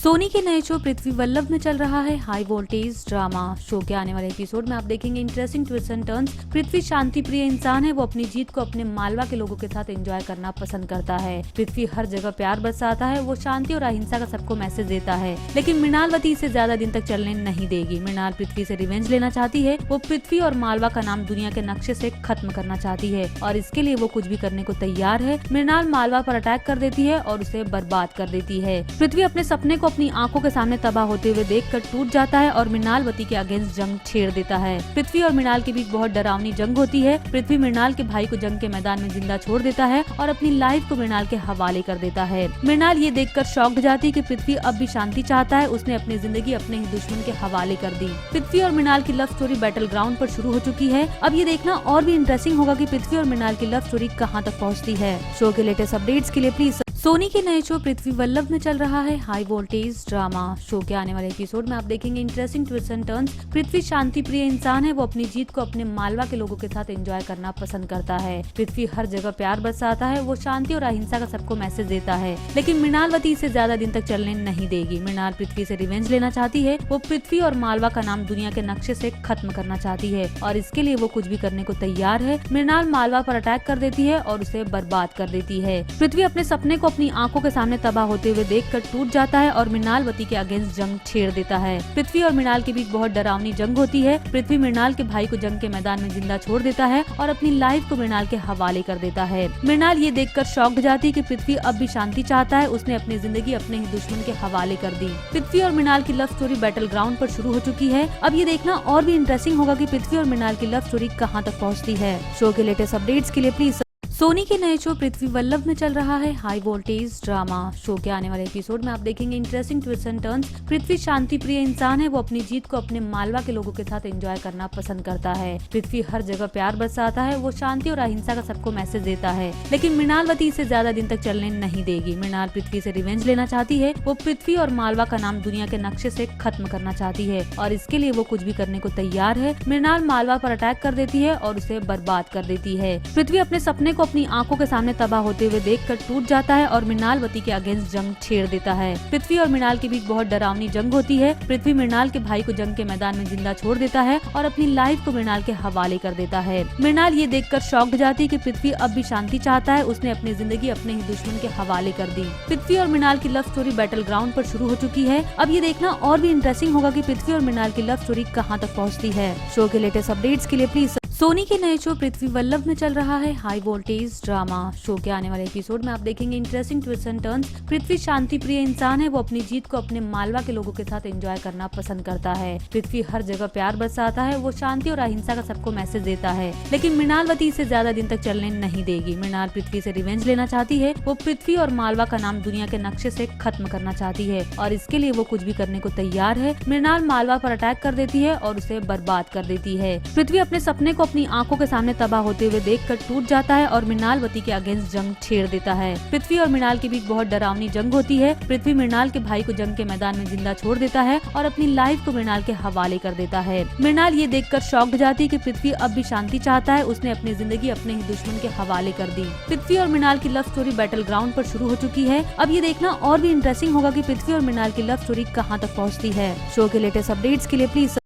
सोनी के नए शो पृथ्वी वल्लभ में चल रहा है हाई वोल्टेज ड्रामा। शो के आने वाले एपिसोड में आप देखेंगे इंटरेस्टिंग ट्विस्ट एंड टर्न्स। पृथ्वी शांति प्रिय इंसान है, वो अपनी जीत को अपने मालवा के लोगों के साथ एंजॉय करना पसंद करता है। पृथ्वी हर जगह प्यार बरसाता है, वो शांति और अहिंसा का सबको मैसेज देता है, लेकिन मृणालवती इसे ज्यादा दिन तक चलने नहीं देगी। मृणाल पृथ्वी से रिवेंज लेना चाहती है, वो पृथ्वी और मालवा का नाम दुनिया के नक्शे से खत्म करना चाहती है और इसके लिए वो कुछ भी करने को तैयार है। मृणाल मालवा पर अटैक कर देती है और उसे बर्बाद कर देती है। पृथ्वी अपने सपने को अपनी आंखों के सामने तबाह होते हुए देखकर टूट जाता है और मृणालवती के अगेंस्ट जंग छेड़ देता है। पृथ्वी और मृणाल के बीच बहुत डरावनी जंग होती है। पृथ्वी मृणाल के भाई को जंग के मैदान में जिंदा छोड़ देता है और अपनी लाइफ को मृणाल के हवाले कर देता है। मृणाल ये देखकर शॉक्ड जाती है कि पृथ्वी अब भी शांति चाहता है। उसने अपनी जिंदगी अपने ही दुश्मन के हवाले कर दी। पृथ्वी और मृणाल की लव स्टोरी बैटल ग्राउंड पर शुरू हो चुकी है। अब ये देखना और भी इंटरेस्टिंग होगा कि पृथ्वी और मृणाल की लव स्टोरी कहाँ तक पहुँचती है। शो के लेटेस्ट अपडेट्स के लिए प्लीज सोनी के नए शो पृथ्वी वल्लभ में चल रहा है हाई वोल्टेज ड्रामा। शो के आने वाले एपिसोड में आप देखेंगे इंटरेस्टिंग ट्विस्ट एंड टर्न्स। पृथ्वी शांति प्रिय इंसान है, वो अपनी जीत को अपने मालवा के लोगों के साथ एंजॉय करना पसंद करता है। पृथ्वी हर जगह प्यार बरसाता है, वो शांति और अहिंसा का सबको मैसेज देता है, लेकिन मृणालवती इसे ज्यादा दिन तक चलने नहीं देगी। मृणाल पृथ्वी से रिवेंज लेना चाहती है, वो पृथ्वी और मालवा का नाम दुनिया के नक्शे से खत्म करना चाहती है और इसके लिए वो कुछ भी करने को तैयार है। मृणाल मालवा पर अटैक कर देती है और उसे बर्बाद कर देती है। पृथ्वी अपने सपने को अपनी आंखों के सामने तबाह होते हुए देखकर टूट जाता है और मृणालवती के अगेंस्ट जंग छेड़ देता है। पृथ्वी और मृणाल के बीच बहुत डरावनी जंग होती है। पृथ्वी मृणाल के भाई को जंग के मैदान में जिंदा छोड़ देता है और अपनी लाइफ को मृणाल के हवाले कर देता है। मृणाल ये देखकर शॉक्ड जाती है कि पृथ्वी अब भी शांति चाहता है। उसने अपनी जिंदगी अपने ही दुश्मन के हवाले कर दी। पृथ्वी और मृणाल की लव स्टोरी बैटल ग्राउंड पर शुरू हो चुकी है। अब ये देखना और भी इंटरेस्टिंग होगा कि पृथ्वी और मृणाल की लव स्टोरी कहाँ तक पहुँचती है। शो के लेटेस्ट अपडेट्स के लिए प्लीज सोनी के नए शो पृथ्वी वल्लभ में चल रहा है हाई वोल्टेज ड्रामा। शो के आने वाले एपिसोड में आप देखेंगे इंटरेस्टिंग ट्विस्ट एंड टर्न्स। पृथ्वी शांति प्रिय इंसान है, वो अपनी जीत को अपने मालवा के लोगों के साथ एंजॉय करना पसंद करता है। पृथ्वी हर जगह प्यार बरसाता है, वो शांति और अहिंसा का सबको मैसेज देता है, लेकिन मृणालवती इसे ज्यादा दिन तक चलने नहीं देगी। मृणाल पृथ्वी से रिवेंज लेना चाहती है, वो पृथ्वी और मालवा का नाम दुनिया के नक्शे से खत्म करना चाहती है और इसके लिए वो कुछ भी करने को तैयार है। मृणाल मालवा पर अटैक कर देती है और उसे बर्बाद कर देती है। पृथ्वी अपने सपने को अपनी आंखों के सामने तबाह होते हुए देखकर टूट जाता है और मृणालवती के अगेंस्ट जंग छेड़ देता है। पृथ्वी और मृणाल के बीच बहुत डरावनी जंग होती है। पृथ्वी मृणाल के भाई को जंग के मैदान में जिंदा छोड़ देता है और अपनी लाइफ को मृणाल के हवाले कर देता है। मृणाल ये देखकर शॉक्ड जाती है कि पृथ्वी अब भी शांति चाहता है। उसने अपनी जिंदगी अपने ही दुश्मन के हवाले कर दी। पृथ्वी और मृणाल की लव स्टोरी बैटल ग्राउंड पर शुरू हो चुकी है। अब ये देखना और भी इंटरेस्टिंग होगा कि पृथ्वी और मृणाल की लव स्टोरी कहाँ तक पहुँचती है। शो के लेटेस्ट अपडेट्स के लिए प्लीज सोनी के नए शो पृथ्वी वल्लभ में चल रहा है हाई वोल्टेज ड्रामा। शो के आने वाले एपिसोड में आप देखेंगे इंटरेस्टिंग ट्विस्ट एंड टर्न्स। पृथ्वी शांति प्रिय इंसान है, वो अपनी जीत को अपने मालवा के लोगों के साथ एंजॉय करना पसंद करता है। पृथ्वी हर जगह प्यार बरसाता है, वो शांति और अहिंसा का सबको मैसेज देता है, लेकिन मृणालवती इसे ज्यादा दिन तक चलने नहीं देगी। मृणाल पृथ्वी से रिवेंज लेना चाहती है, वो पृथ्वी और मालवा का नाम दुनिया के नक्शे से खत्म करना चाहती है और इसके लिए वो कुछ भी करने को तैयार है। मृणाल मालवा पर अटैक कर देती है और उसे बर्बाद कर देती है। पृथ्वी अपने सपने को अपनी आंखों के सामने तबाह होते हुए देखकर टूट जाता है और मृणालवती के अगेंस्ट जंग छेड़ देता है। पृथ्वी और मृणाल के बीच बहुत डरावनी जंग होती है। पृथ्वी मृणाल के भाई को जंग के मैदान में जिंदा छोड़ देता है और अपनी लाइफ को मृणाल के हवाले कर देता है। मृणाल ये देखकर शॉक्ड जाती है कि पृथ्वी अब भी शांति चाहता है। उसने अपनी जिंदगी अपने ही दुश्मन के हवाले कर दी। पृथ्वी और मृणाल की लव स्टोरी बैटल ग्राउंड पर शुरू हो चुकी है। अब ये देखना और भी इंटरेस्टिंग होगा कि पृथ्वी और मृणाल की लव स्टोरी कहाँ तक पहुँचती है। शो के लेटेस्ट अपडेट्स के लिए प्लीज